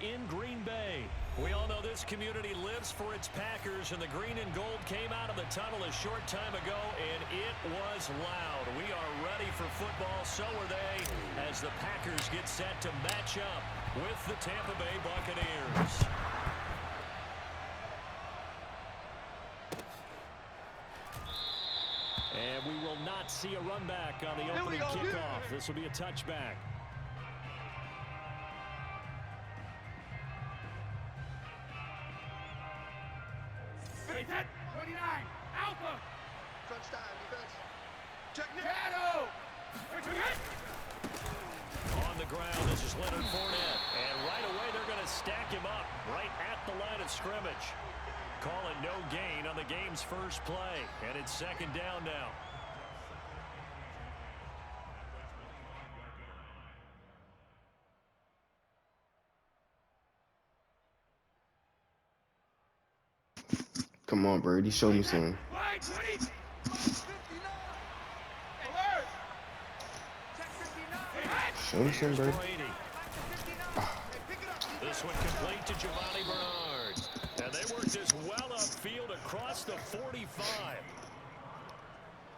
in Green Bay. We all know this community lives for its Packers, and the green and gold came out of the tunnel a short time ago, and it was loud. We are ready for football, so are they, as the Packers get set to match up with the Tampa Bay Buccaneers. And we will not see a run back on the opening kickoff. This will be a touchback. Hey, 29, Alpha. Crunch time, defense. Check it. Shadow. On the ground, this is Leonard Fournette. And right away, they're going to stack him up right at the line of scrimmage. Call it no gain on the game's first play. And it's second down now. Come on, Brady. Show me something. Show me something, Brady. This one complete to Giovanni Bernard. And they work this well upfield across the 45.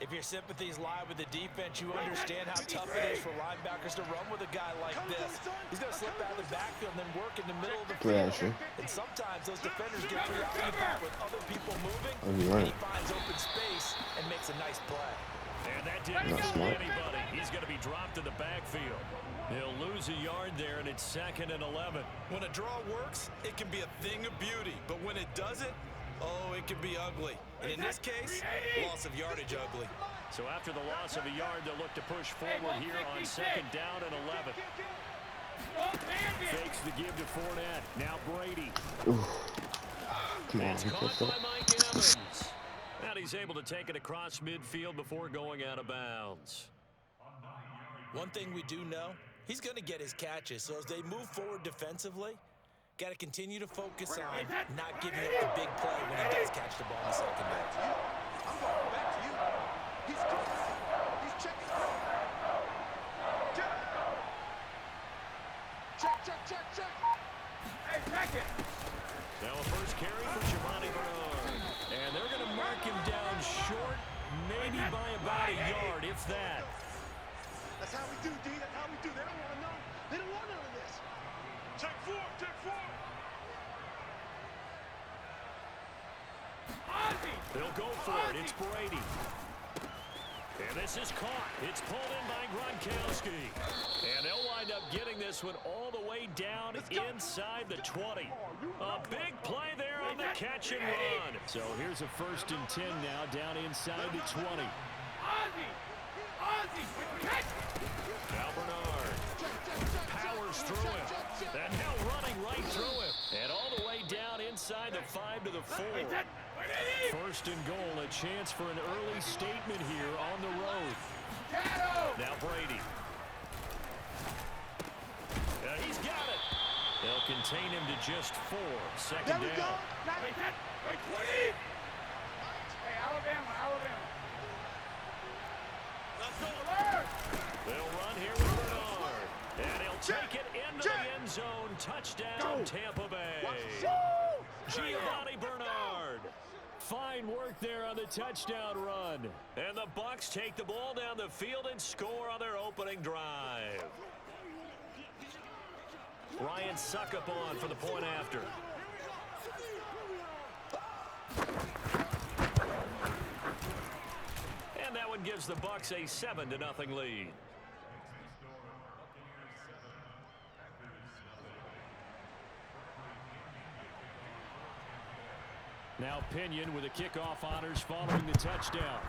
If your sympathies lie with the defense, you understand how tough it is for linebackers to run with a guy like this. He's going to slip out of the backfield and then work in the middle of the field. And sometimes those defenders get preoccupied with other people moving, and he finds open space and makes a nice play. And that didn't fool anybody. He's going to be dropped in the backfield. He'll lose a yard there, and it's 2nd and 11. When a draw works, it can be a thing of beauty. But when it doesn't, oh, it can be ugly. And in this case, loss of yardage ugly. So after the loss of a yard, they'll look to push forward here on 2nd down and 11. Fakes the give to Fournette. Now Brady. Come on, it's caught by Mike Evans. And he's able to take it across midfield before going out of bounds. One thing we do know, he's going to get his catches. So as they move forward defensively, got to continue to focus on not giving up the big play when he does catch the ball in the second down. I'm going back to you. He's checking. Check. Hey, check it. Now a first carry for Giovanni Bernard. And they're going to mark him down short, maybe by about a yard, if that. That's how we do, D. That's how we do. They don't want to know. They don't want none of this. Check four. They'll go for it. It's Brady. And this is caught. It's pulled in by Gronkowski. And they'll wind up getting this one all the way down inside the 20. A big play there on the catch and run. So here's a 1st and 10 now down inside the 20. Now Bernard powers through him. And now running right through him. And all the way down inside the 5 to the 4. 1st and goal, a chance for an early statement here on the road. Now Brady. He's got it. They'll contain him to just 4. 2nd down. Hey, Alabama. Let's go. They'll run here with Bernard. And he'll take it into the end zone. Touchdown, Tampa Bay. Giovanni Bernard. Fine work there on the touchdown run. And the Bucs take the ball down the field and score on their opening drive. Ryan Suckup on for the point after. And that one gives the Bucs a 7-0 lead. Now Pinion with the kickoff honors following the touchdown.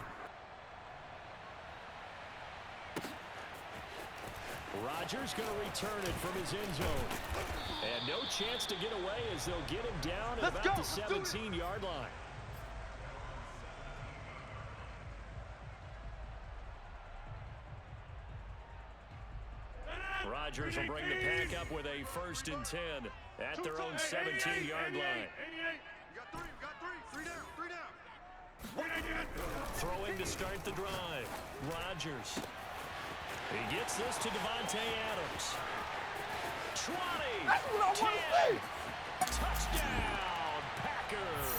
Rodgers going to return it from his end zone. And no chance to get away as they'll get him down at about the 17-yard line. Rodgers will bring the pack up with a 1st and 10 at their own 17-yard line. We got three down. Throwing to start the drive. Rodgers. He gets this to Devontae Adams. 20. That's what I want to 10. see. Touchdown, Packers.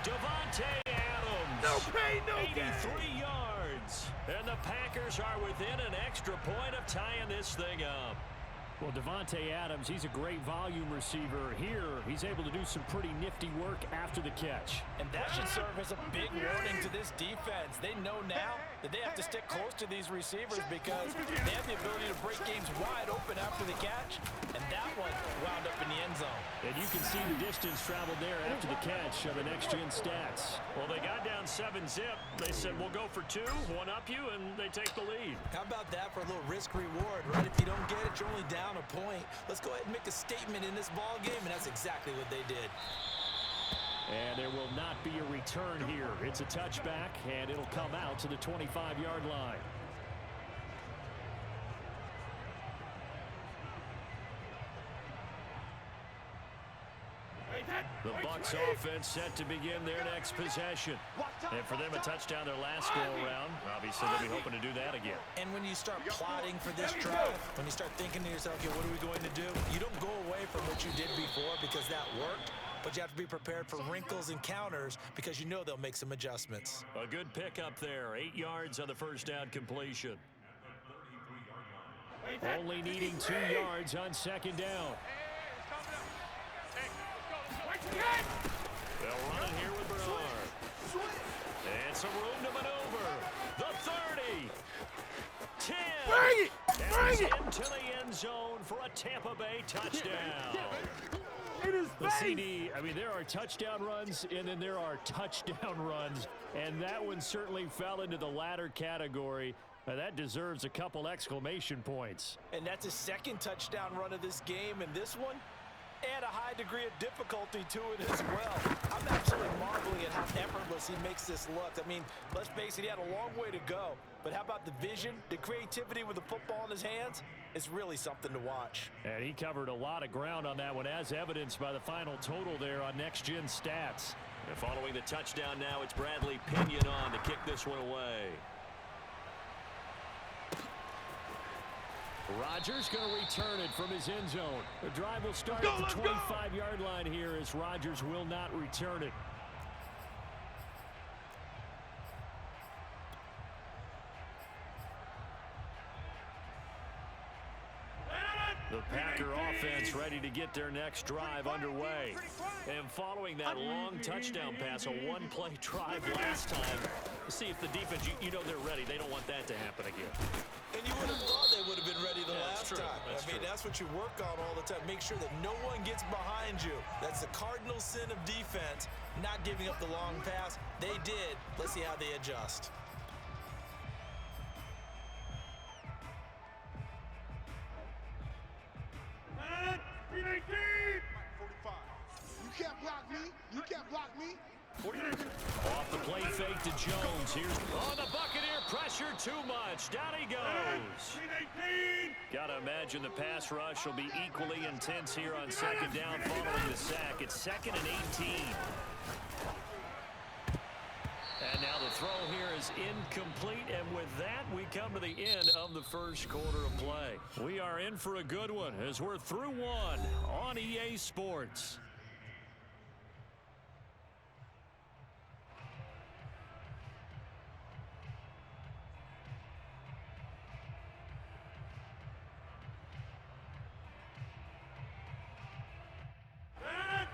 Devontae Adams. No pain, no gain. 83 yards. And the Packers are within an extra point of tying this thing up. Well, Devontae Adams, he's a great volume receiver. Here, he's able to do some pretty nifty work after the catch. And that should serve as a big warning to this defense. They know now that they have to stick close to these receivers because they have the ability to break games wide open after the catch. And that one wound up in the end zone. And you can see the distance traveled there after the catch on the next-gen stats. Well, they got down 7-zip. They said, we'll go for 2, one up you, and they take the lead. How about that for a little risk-reward, right? If you don't get it, you're only down a point. Let's go ahead and make a statement in this ball game, and that's exactly what they did. And there will not be a return here. It's a touchback, and it'll come out to the 25-yard line. The Bucs offense set to begin their next possession. And for them, a touchdown their last go-around. Obviously, they'll be hoping to do that again. And when you start plotting for this drive, when you start thinking to yourself, okay, what are we going to do? You don't go away from what you did before because that worked, but you have to be prepared for wrinkles and counters because you know they'll make some adjustments. A good pickup there. 8 yards on the first down completion. Only needing 2 yards on second down. They'll run it here with Bernard. And some room to maneuver. The 30. 10. Bring it! Bring it! Into the end zone for a Tampa Bay touchdown. In his The face. CD, I mean, there are touchdown runs, and then there are touchdown runs. And that one certainly fell into the latter category. That deserves a couple exclamation points. And that's his second touchdown run of this game, and this one, add a high degree of difficulty to it as well. I'm absolutely marveling at how effortless he makes this look. I mean, let's face it, he had a long way to go. But how about the vision, the creativity with the football in his hands? It's really something to watch. And he covered a lot of ground on that one, as evidenced by the final total there on next-gen stats. And following the touchdown now, it's Bradley Pinion on to kick this one away. Rodgers going to return it from his end zone. The drive will start at the 25-yard line here as Rodgers will not return it. The Packer offense ready to get their next drive underway. And following that long touchdown pass, a one-play drive last time, see if the defense, you know they're ready. They don't want that to happen again. And you would have thought they would have been ready the last true. time. That's I mean, true. that's what you work on all the time. Make sure that no one gets behind you. That's the cardinal sin of defense, not giving up the long pass. They did. Let's see how they adjust. You can't block me. You can't block me. Off the play fake to Jones. Here's the Buccaneer pressure too much. Down he goes. Got to imagine the pass rush will be equally intense here on second down following the sack. It's 2nd and 18. And now the throw here is incomplete, and with that, we come to the end of the first quarter of play. We are in for a good one as we're through one on EA Sports.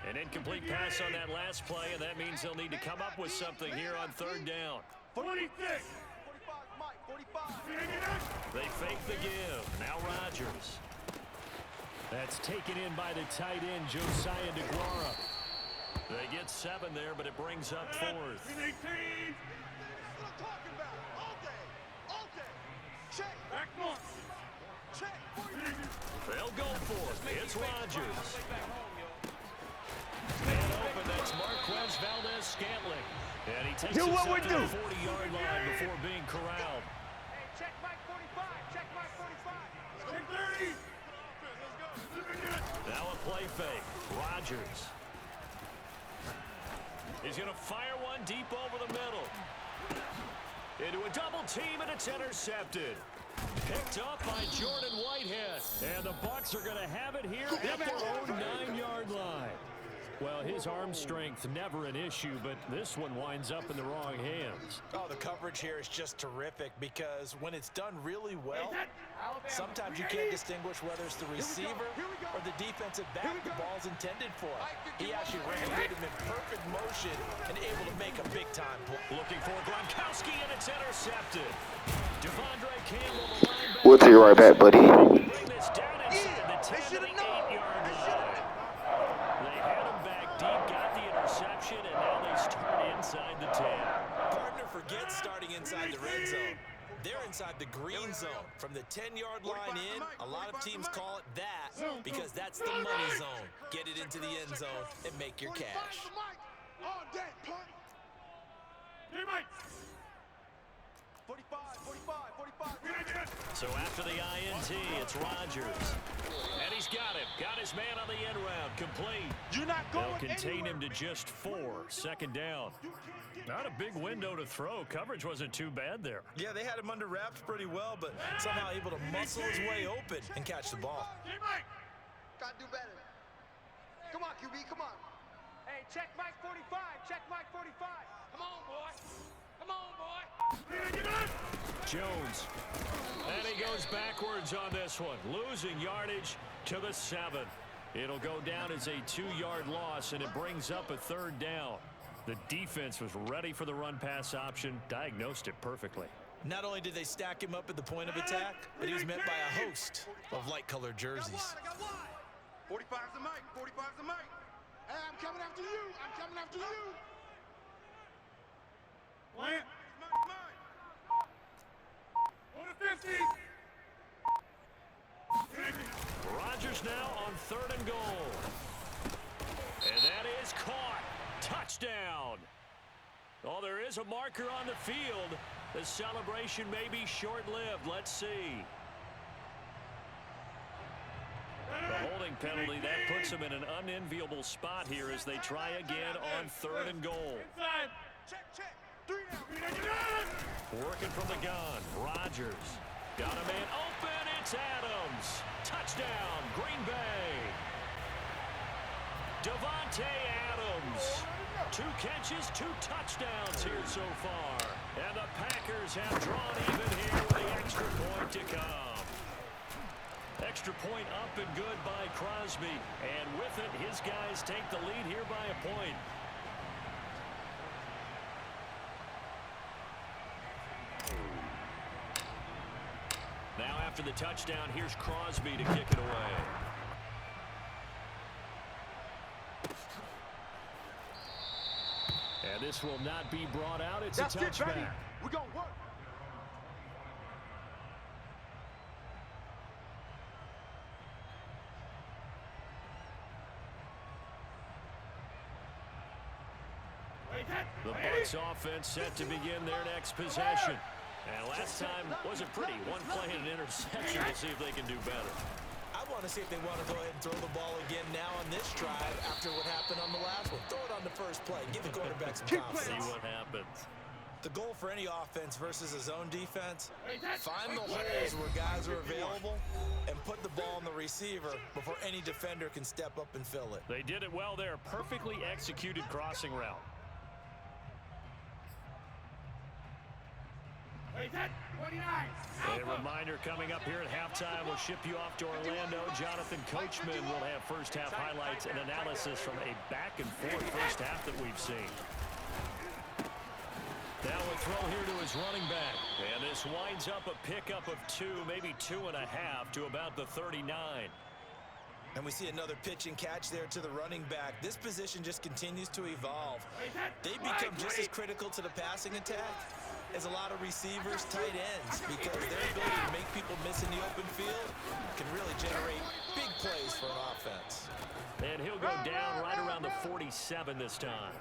An incomplete pass on that last play, and that means they'll need to come up with something here on third down. 46. 45, Mike, 45. They fake the give. Now Rodgers. That's taken in by the tight end, Josiah DeGuara. They get 7 there, but it brings up 4th. 18. That's what I'm talking about. All day. All day. Check. Back north. Check. They'll go for it. It's Rodgers. Man open, that's Marquez Valdez-Scantling. And he takes it up to the 40-yard line before being corralled. Hey, check Mike 45. Check Mike 45. Check 30. Now a play fake. Rodgers. He's going to fire one deep over the middle. Into a double team, and it's intercepted. Picked up by Jordan Whitehead. And the Bucs are going to have it here at their own 9-yard line. Well, his arm strength never an issue, but this one winds up in the wrong hands. Oh, the coverage here is just terrific because when it's done really well, sometimes you can't distinguish whether it's the receiver or the defensive back the ball's intended for. He actually ran him in perfect motion and able to make a big-time play. Looking for Gronkowski, and it's intercepted. Devondre Campbell, the linebacker. We'll take it right back, buddy. Bring this down inside the 10 to the 8-yard line. They had him back deep, got the interception, and now they start inside the 10. Gardner forgets starting inside the red zone. They're inside the green zone. From the 10-yard line in, a lot of teams call it that because that's the money zone. Get it into the end zone and make your cash. All day, punt. 45, 45, 45. So after the INT, it's Rodgers. And he's got him. Got his man on the end round. Complete. You're not going They'll contain anywhere. him to just 4. Second down. Not a big window to throw. Coverage wasn't too bad there. Yeah, they had him under wraps pretty well, but somehow able to muscle his way open and catch the ball. Gotta do better. Come on, QB, come on. Hey, check Mike 45. Check Mike 45. Come on, boy. Come on, boy. Jones. And he goes backwards on this one. Losing yardage to the 7. It'll go down as a 2-yard loss, and it brings up a 3rd down. The defense was ready for the run-pass option, diagnosed it perfectly. Not only did they stack him up at the point of attack, but he was met by a host of light-colored jerseys. 45's the mic. 45's the mic. Hey, I'm coming after you. I'm coming after you. Plant. It's mine. On the 50. Rodgers now on 3rd and goal. And that is caught. Touchdown. Oh, there is a marker on the field. The celebration may be short-lived. Let's see. The holding penalty, that puts them in an unenviable spot here as they try again on 3rd and goal. Check, check. 3 down. Working from the gun. Rodgers. Got a man open. It's Adams. Touchdown, Green Bay. Davante Adams. 2 catches, 2 touchdowns here so far. And the Packers have drawn even here with the extra point to come. Extra point up and good by Crosby. And with it, his guys take the lead here by a point. Now after the touchdown, here's Crosby to kick it away. And this will not be brought out. It's That's a it, touchback. baby. We're going to work. The Bucs offense set to begin their next possession. And last time wasn't pretty. One play and an interception. We'll see if they can do better. I want to see if they want to go ahead and throw the ball again now on this drive after what happened on the last one. Throw it on the first play. Give the quarterback some confidence. See what happens. The goal for any offense versus a zone defense, find the holes where guys are available and put the ball on the receiver before any defender can step up and fill it. They did it well there. Perfectly executed crossing route. A reminder coming up here at halftime. We'll ship you off to Orlando. Jonathan Coachman will have first-half highlights and analysis from a back-and-forth first half that we've seen. Now a throw here to his running back. And this winds up a pickup of 2, maybe 2.5 to about the 39. And we see another pitch and catch there to the running back. This position just continues to evolve. They become just as critical to the passing attack as a lot of receivers, tight ends, because their ability to make people miss in the open field can really generate big plays for an offense. And he'll go down right around the 47 this time.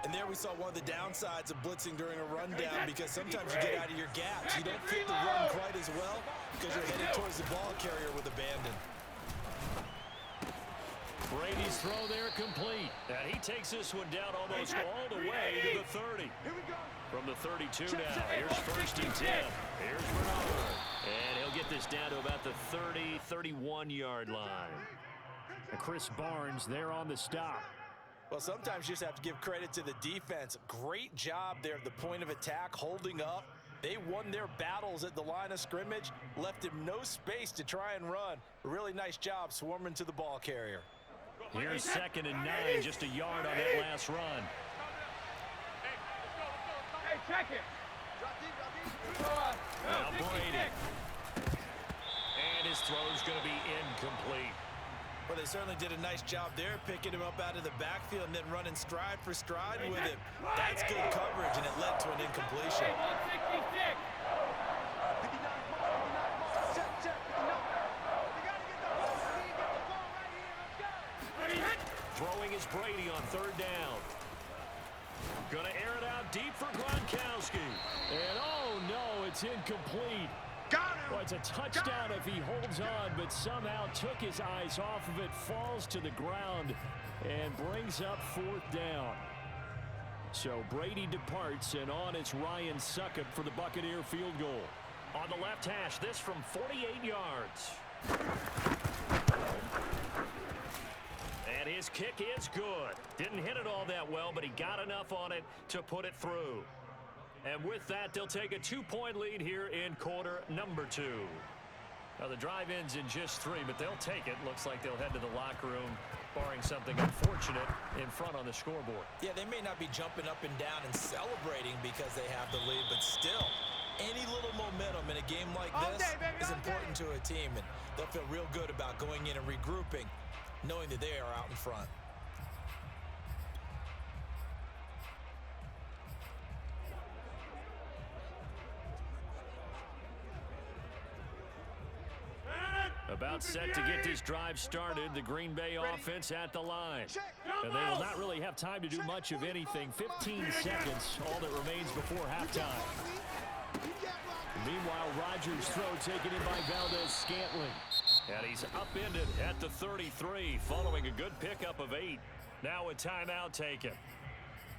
And there we saw one of the downsides of blitzing during a rundown, because sometimes you get out of your gaps. You don't fit the run quite as well because you're headed towards the ball carrier with abandon. Brady's throw there complete. And he takes this one down almost all the way to the 30. Here we go. From the 32 now, here's 1st and 10. Here's Bernard. get this down to about the 30, 31-yard line. And Chris Barnes there on the stop. Well, sometimes you just have to give credit to the defense. Great job there at the point of attack, holding up. They won their battles at the line of scrimmage, left him no space to try and run. Really nice job swarming to the ball carrier. Here's 2nd and 9, just a yard on that last run. Hey, check it. Now Brady. And his throw's going to be incomplete. Well, they certainly did a nice job there, picking him up out of the backfield and then running stride for stride with him. That's good coverage, and it led to an incompletion. Throwing is Brady on 3rd down. Gonna air it out deep for Gronkowski. And oh no, it's incomplete. Got him. Well, it's a touchdown if he holds on, but somehow took his eyes off of it, falls to the ground, and brings up 4th down. So Brady departs, and on it's Ryan Succop for the Buccaneer field goal. On the left hash, this from 48 yards. And his kick is good. Didn't hit it all that well, but he got enough on it to put it through. And with that, they'll take a 2-point lead here in quarter number 2. Now, the drive ends in just 3, but they'll take it. Looks like they'll head to the locker room, barring something unfortunate in front on the scoreboard. Yeah, they may not be jumping up and down and celebrating because they have the lead, but still, any little momentum in a game like this is important to a team, and they'll feel real good about going in and regrouping, knowing that they are out in front. About set to get this drive started, the Green Bay offense at the line. And they will not really have time to do much of anything. 15 seconds, all that remains before halftime. Meanwhile, Rodgers' throw taken in by Valdez-Scantling. And he's upended at the 33, following a good pickup of 8. Now a timeout taken.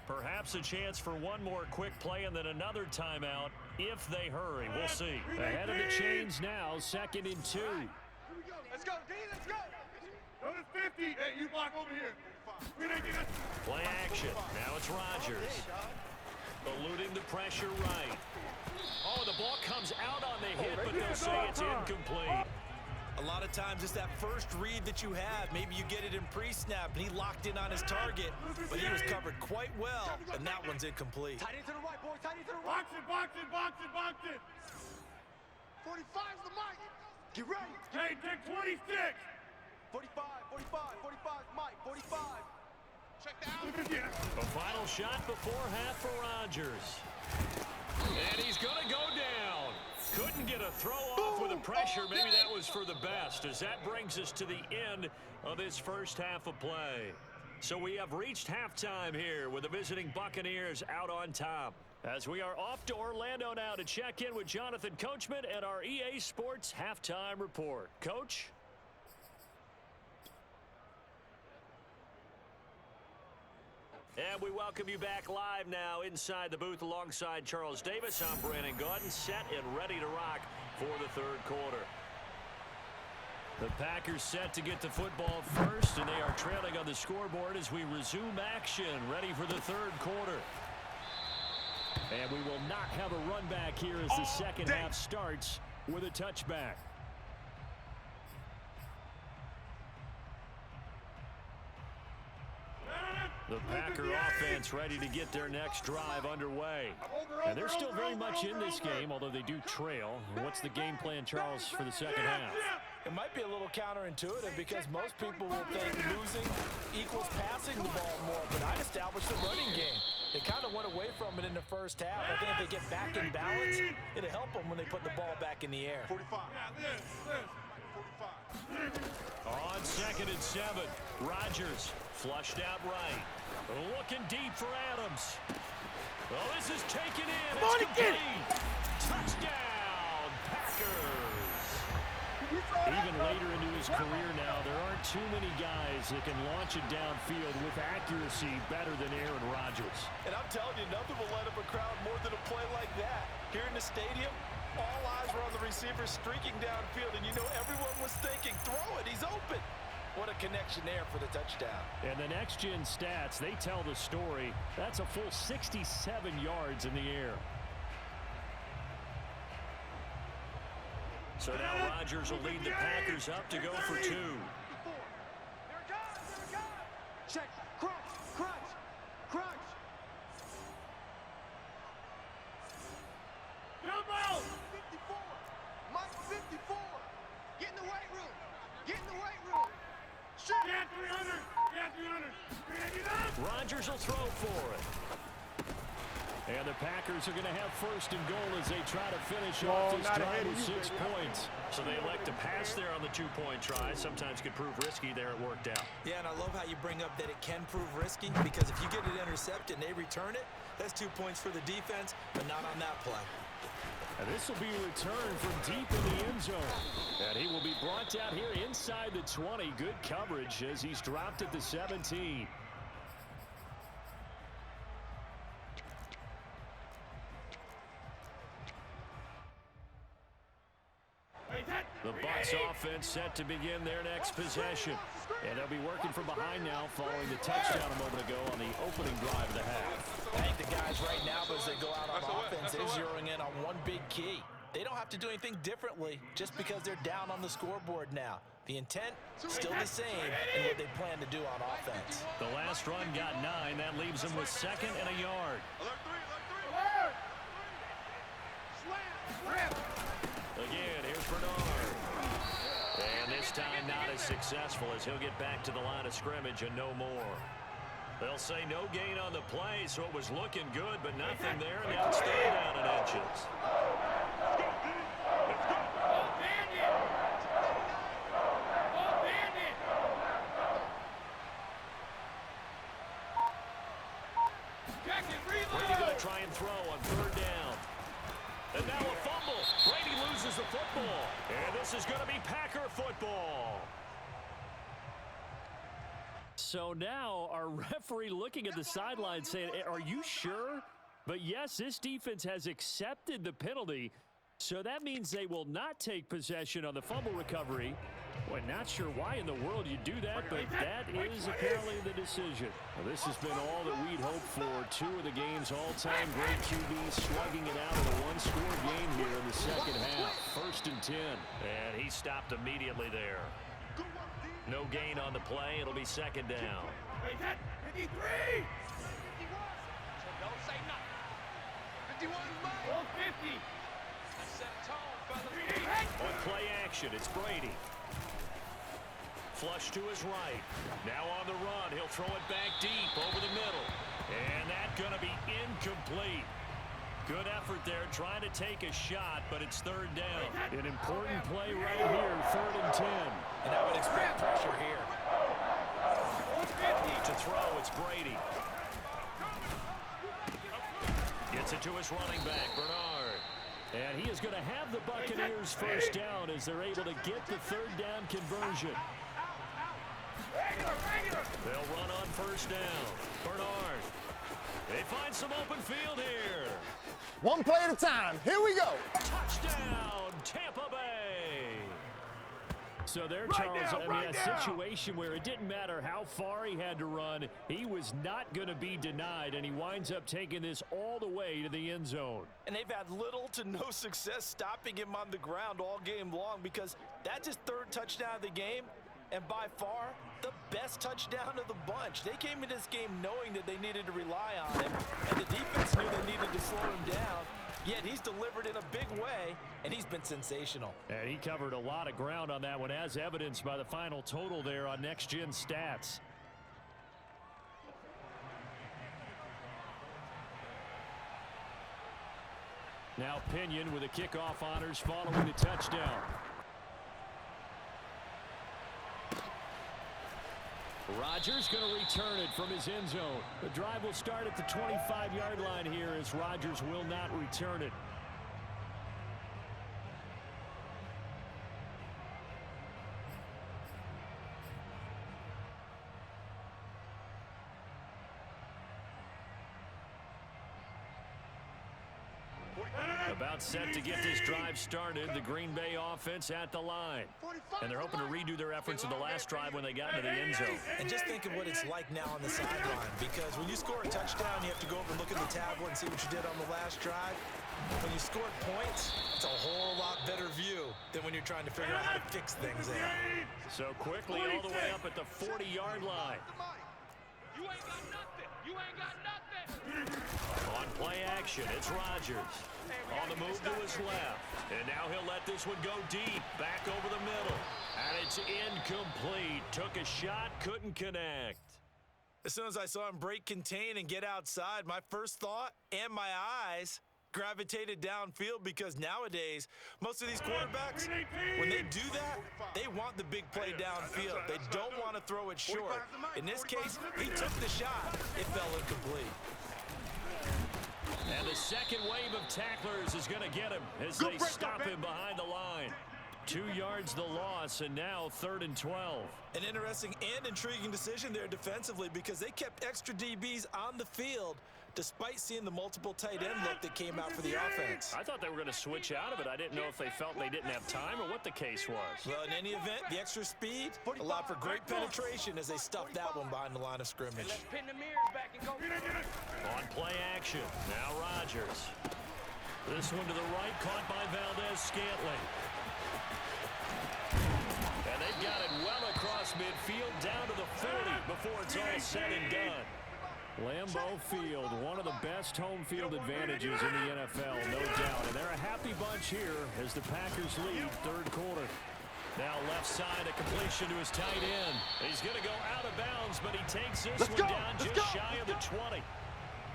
Perhaps a chance for one more quick play and then another timeout if they hurry. We'll see. Ahead of the chains now, 2nd and 2. Let's go, D, let's go. Notice 50. Hey, you block over here. Play action. Now it's Rodgers. Eluding the pressure right. Oh, the ball comes out on the hit, but they'll say it's incomplete. A lot of times it's that first read that you have. Maybe you get it in pre-snap, and he locked in on his target, but he was covered quite well, and that one's incomplete. Tight end to the right, boy. Tight end to the right. Box it. 45's the mic. Get ready. Hey, take 26. 45, Mike, 45. Check down. A final shot before half for Rodgers. And he's going to go down. Couldn't get a throw off with the pressure. Maybe that was for the best, as that brings us to the end of this first half of play. So we have reached halftime here with the visiting Buccaneers out on top. As we are off to Orlando now to check in with Jonathan Coachman and our EA Sports Halftime Report. Coach? And we welcome you back live now inside the booth alongside Charles Davis. I'm Brandon Gaudin, set and ready to rock for the third quarter. The Packers set to get the football first, and they are trailing on the scoreboard as we resume action, ready for the third quarter. And we will not have a run back here as the second half starts with a touchback. The Packer offense ready to get their next drive underway. And they're still very much in this game, although they do trail. What's the game plan, Charles, for the second half? It might be a little counterintuitive because most people will think losing equals passing the ball more, but I'd establish the running game. They kind of went away from it in the first half. I think if they get back in balance, it'll help them when they put the ball back in the air. 45. On 2nd and 7, Rodgers flushed out right. Looking deep for Adams. Well, this is taken in. Come on, get it. Touchdown, Packers. Even later into his career now, there aren't too many guys that can launch it downfield with accuracy better than Aaron Rodgers. And I'm telling you, nothing will light up a crowd more than a play like that. Here in the stadium, All eyes were on the receiver streaking downfield, and you know everyone was thinking, throw it, he's open. What a connection there for the touchdown. And the next-gen stats, they tell the story. That's a full 67 yards in the air. So now Rodgers will lead the Packers up to go for 2. There it goes, there it goes. Check, crunch, crunch, crunch. Jump out! 54. Mike 54. Get in the weight room. Get in the weight room. Shoot. Get 300. Get 300. Rodgers will throw for it. And the Packers are going to have first and goal as they try to finish off this drive with 6 points. So they elect to pass there on the 2-point try. Sometimes could prove risky there. It worked out. Yeah, and I love how you bring up that it can prove risky, because if you get it intercepted and they return it, that's 2 points for the defense, but not on that play. And this will be a return from deep in the end zone. And he will be brought down here inside the 20. Good coverage as he's dropped at the 17. The Bucs offense set to begin their next possession. And they'll be working from behind now following the touchdown a moment ago on the opening drive of the half. I think the guys right now, as they go out on offense, they're zeroing in on one big key. They don't have to do anything differently just because they're down on the scoreboard now. The intent, still the same in what they plan to do on offense. The last run got 9. That leaves them with 2nd and a yard. Again, here's Bernard. And this time not as successful as he'll get back to the line of scrimmage and no more. They'll say no gain on the play, so it was looking good, but nothing there. Now it's 3rd down in inches. Brady going to try and throw on 3rd down. And now a fumble. Brady loses the football. And this is going to be Packer football. So now our referee looking at the sideline saying, are you sure? But yes, this defense has accepted the penalty. So that means they will not take possession on the fumble recovery. Boy, not sure why in the world you do that, but that is apparently the decision. Well, this has been all that we'd hoped for. 2 of the game's all-time great QBs slugging it out in a one-score game here in the second half. 1st and 10. And he stopped immediately there. No gain on the play. It'll be 2nd down. 53. 51. So don't say nothing. 51 Ball 50. Set tone, fellas. On play action, it's Brady. Flush to his right. Now on the run. He'll throw it back deep over the middle. And that's going to be incomplete. Good effort there trying to take a shot, but it's 3rd down. An important play right here, 3rd and 10. And I would expect pressure here. To throw, it's Brady. Gets it to his running back, Bernard. And he is going to have the Buccaneers first down as they're able to get the 3rd down conversion. They'll run on 1st down. Bernard. They find some open field here. One play at a time. Here we go. Touchdown, Tampa Bay. So there, Charles, I mean, a situation where it didn't matter how far he had to run, he was not going to be denied, and he winds up taking this all the way to the end zone. And they've had little to no success stopping him on the ground all game long, because that's his 3rd touchdown of the game, and by far the best touchdown of the bunch. They came into this game knowing that they needed to rely on him, and the defense knew they needed to slow him down. Yet he's delivered in a big way, and he's been sensational. And he covered a lot of ground on that one, as evidenced by the final total there on next-gen stats. Now Pinion with the kickoff honors following the touchdown. Rodgers going to return it from his end zone. The drive will start at the 25-yard line here as Rodgers will not return it. About set to get this drive started, the Green Bay offense at the line. And they're hoping to redo their efforts of the last drive when they got into the end zone. And just think of what it's like now on the sideline, because when you score a touchdown, you have to go over and look at the tablet and see what you did on the last drive. When you scored points, it's a whole lot better view than when you're trying to figure out how to fix things there. So quickly all the way up at the 40-yard line. You ain't got nothing. You ain't got nothing. On play action, it's Rodgers. On the move to his left. And now he'll let this one go deep, back over the middle. And it's incomplete. Took a shot, couldn't connect. As soon as I saw him break contain and get outside, my first thought and my eyes gravitated downfield, because nowadays, most of these quarterbacks, when they do that, they want the big play downfield. They don't want to throw it short. In this case, he took the shot. It fell incomplete. And the second wave of tacklers is going to get him as they stop him behind the line. 2 yards the loss, and now 3rd and 12. An interesting and intriguing decision there defensively, because they kept extra DBs on the field despite seeing the multiple tight end look that came out for the offense. I thought they were going to switch out of it. I didn't know if they felt they didn't have time or what the case was. Well, in any event, the extra speed allowed for great penetration as they stuffed that one behind the line of scrimmage. Let's pin the mirrors back and go. On play action, now Rodgers. This one to the right, caught by Valdez-Scantling. And they've got it well across midfield, down to the 40 before it's all said and done. Lambeau Field, one of the best home field advantages in the NFL, no doubt. And they're a happy bunch here as the Packers lead 3rd quarter. Now left side, a completion to his tight end. He's going to go out of bounds, but he takes this one down just shy of the 20.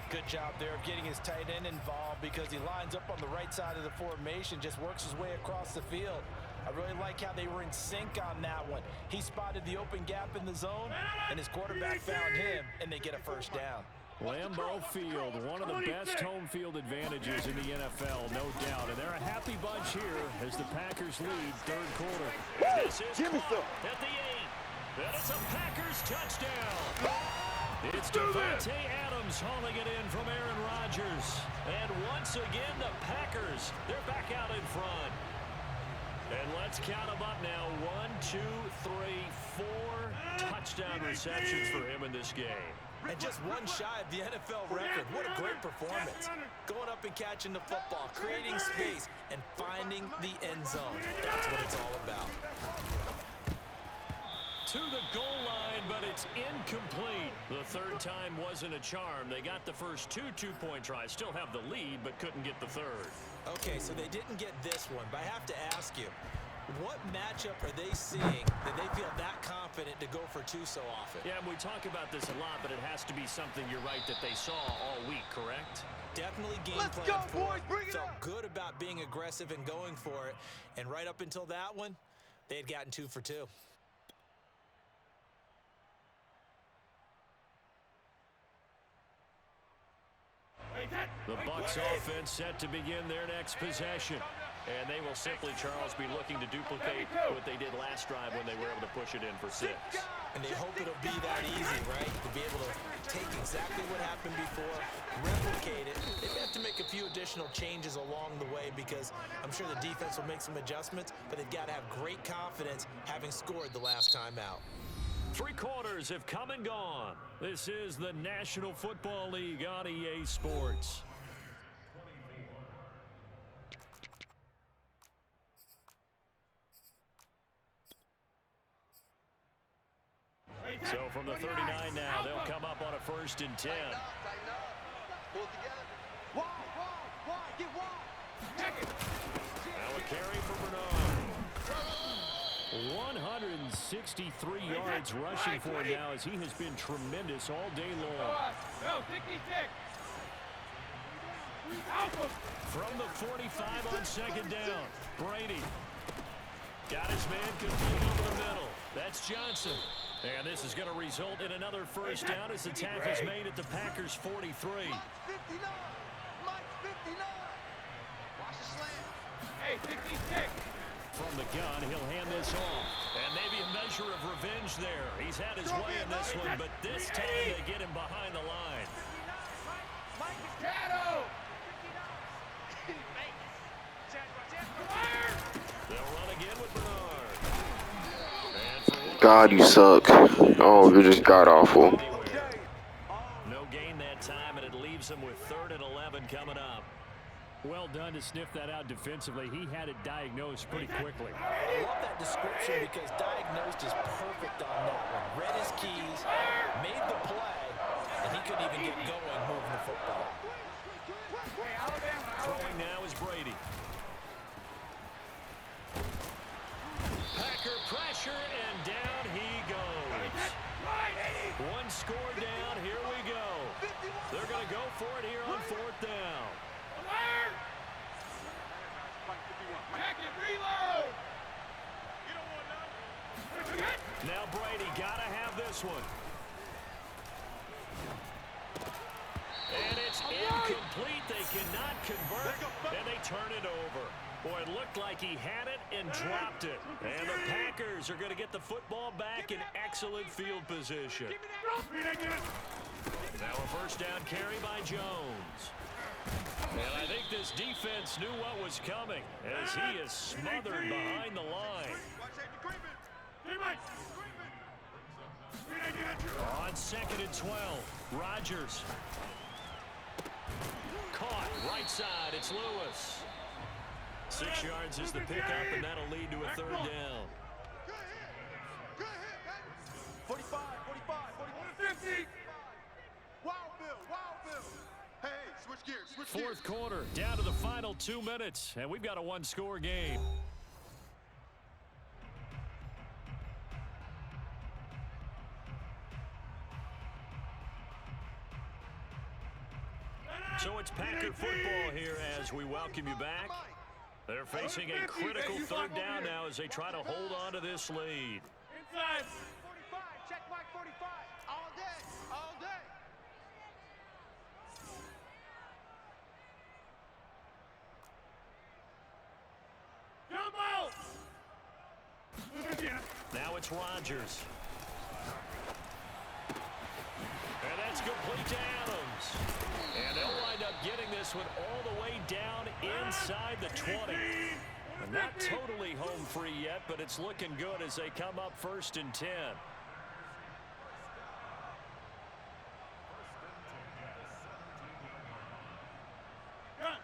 Good job there of getting his tight end involved, because he lines up on the right side of the formation, just works his way across the field. I really like how they were in sync on that one. He spotted the open gap in the zone, and his quarterback found him, and they get a first down. Lambeau Field, one of the best home field advantages in the NFL, no doubt. And they're a happy bunch here as the Packers lead 3rd quarter. This is caught at the 8. And it's a Packers touchdown. It's Devontae Adams hauling it in from Aaron Rodgers. And once again, the Packers, they're back out in front. And let's count them up now. 1, 2, 3, 4 touchdown receptions for him in this game. And just one shy of the NFL record. What a great performance. Going up and catching the football, creating space, and finding the end zone. That's what it's all about. To the goal line, but it's incomplete. The 3rd time wasn't a charm. They got the first 2 two-point tries. Still have the lead, but couldn't get the 3rd. Okay, so they didn't get this one, but I have to ask you, what matchup are they seeing that they feel that confident to go for 2 so often? Yeah, and we talk about this a lot, but it has to be something, you're right, that they saw all week, correct? Definitely game plan for it. Felt good about being aggressive and going for it. And right up until that one, they had gotten 2 for 2. The Bucs offense set to begin their next possession. And they will simply, Charles, be looking to duplicate what they did last drive when they were able to push it in for 6. And they hope it'll be that easy, right? To be able to take exactly what happened before, replicate it. They have to make a few additional changes along the way, because I'm sure the defense will make some adjustments, but they've got to have great confidence having scored the last time out. 3 quarters have come and gone. This is the National Football League on EA Sports. So from the 39 now, they'll come up on a 1st and 10. Tighten up. Pull it together. Wide, get wide. Now a carry for Bernard. 163 yards rushing for him now, as he has been tremendous all day long. From the 45 on 2nd down, Brady got his man complete over the middle. That's Johnson. And this is going to result in another 1st down as the tackle is made at the Packers' 43. Mike 59. Mike 59. Watch the slam. Hey, 56. From the gun, he'll hand this off. And maybe a measure of revenge there. He's had his way in this one, but this time they get him behind the line. Shadow. God, you suck. Oh, you're just god-awful. No gain that time, and it leaves him with 3rd and 11 coming up. Well done to sniff that out defensively. He had it diagnosed pretty quickly. I love that description because diagnosed is perfect on that one. Read his keys, made the play, and he couldn't even get going moving the football. Throwing now is Brady. Packer pressure, and down he goes. One score down, here we go. They're going to go for it here on 4th down. Now Brady got to have this one. And it's incomplete. They cannot convert, and they turn it over. Boy, it looked like he had it and dropped it. And the Packers are going to get the football back in excellent field position. Now a 1st down carry by Jones. And I think this defense knew what was coming as he is smothered behind the line. On 2nd and 12, Rodgers. Caught, right side, it's Lewis. 6 yards is the pickup, and that'll lead to a 3rd down. 45, 50. Wild Bill. Hey, switch gears. 4th quarter, down to the final 2 minutes, and we've got a 1-score game. So it's Packer football here as we welcome you back. They're facing a critical 3rd down now as they try to hold on to this lead. Inside. 45, check Mike 45. All day. Now it's Rodgers. And that's complete to Adams. And they'll wind up getting this one all the way down inside the 20. And not totally home free yet, but it's looking good as they come up 1st and 10. Motion.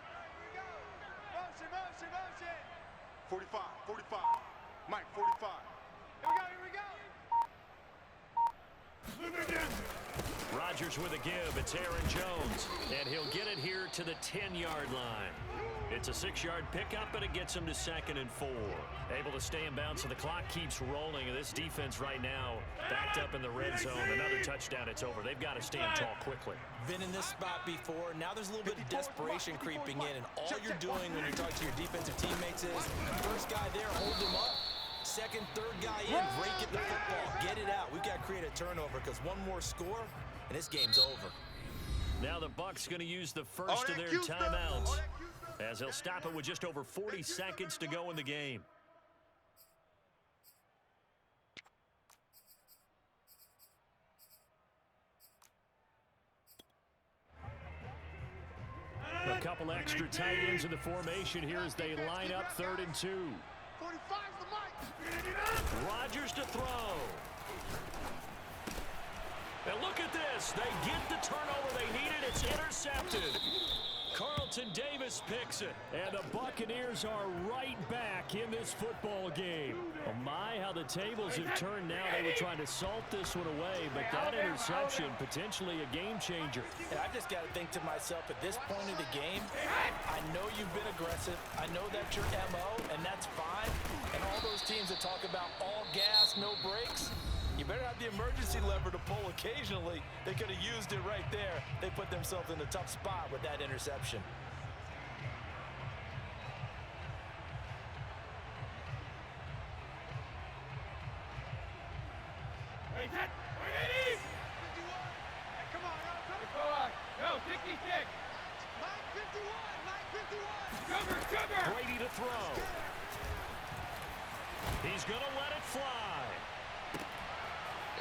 45. Mike 45. Here we go. Rodgers with a give. It's Aaron Jones. And he'll get it here to the 10-yard line. It's a 6-yard pickup, and it gets him to 2nd and 4. Able to stay in bounds, so the clock keeps rolling. And this defense right now backed up in the red zone. Another touchdown, it's over. They've got to stand tall quickly. Been in this spot before. Now there's a little bit of desperation creeping in, and all you're doing when you're talking to your defensive teammates is first guy there, hold him up. 2nd, 3rd guy in, break it the football, get it out. We've got to create a turnover because one more score, and this game's over. Now the Bucs going to use the first of their timeouts as they'll stop it with just over 40 seconds to go in the game. A couple extra tight ends in the formation here as they line up 3rd and 2. 45's the mic. Rodgers to throw. And look at this. They get the turnover they needed. It's intercepted. Carlton Davis picks it. And the Buccaneers are right back in this football game. Oh my, how the tables have turned now. They were trying to salt this one away, but that interception, potentially a game changer. And I just got to think to myself, at this point of the game, I know you've been aggressive. I know that's your MO, and that's fine. And all those teams that talk about all gas, no brakes, you better have the emergency lever to pull occasionally. They could have used it right there. They put themselves in a tough spot with that interception. Come on, go, 66. Mike 51. Brady to throw. He's going to let it fly.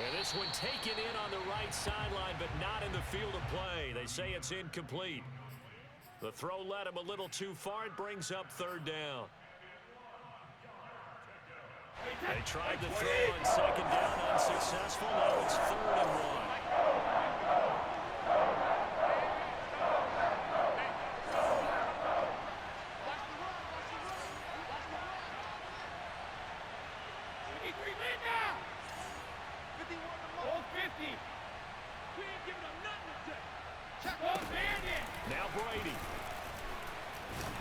And this one taken in on the right sideline, but not in the field of play. They say it's incomplete. The throw led him a little too far. It brings up 3rd down. They tried the throw on second down, unsuccessful. Now it's 3rd and 1. Now Brady.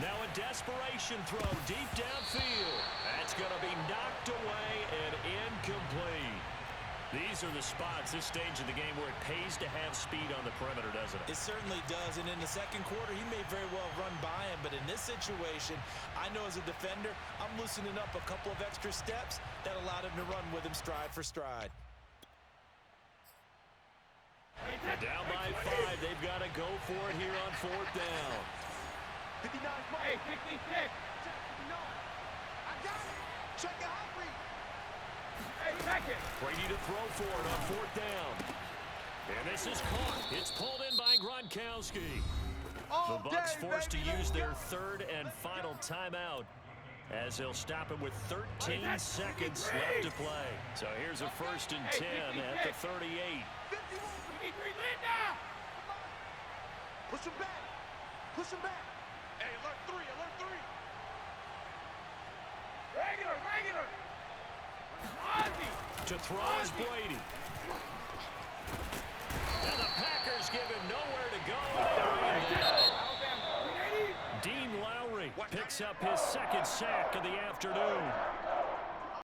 Now a desperation throw deep downfield. That's going to be knocked away and incomplete. These are the spots, this stage of the game, where it pays to have speed on the perimeter, doesn't it? It certainly does, and in the second quarter, he may very well run by him, but in this situation, I know as a defender, I'm loosening up a couple of extra steps that allowed him to run with him stride for stride. And down by 5, they've got to go for it here on 4th down. 59 play. 56. I got it. Check it out, Brady. Hey, check it. Brady to throw for it on 4th down. And this is caught. It's pulled in by Gronkowski. The Bucs forced to use their 3rd and final timeout, as they'll stop it with 13 seconds left to play. So here's a 1st and 10 at the 38. Push him back. Push him back. Hey, alert 3, alert 3. Regular. Ozzy. To throw is Brady. And the Packers give him nowhere to go. Dean Lowry picks up his 2nd sack of the afternoon.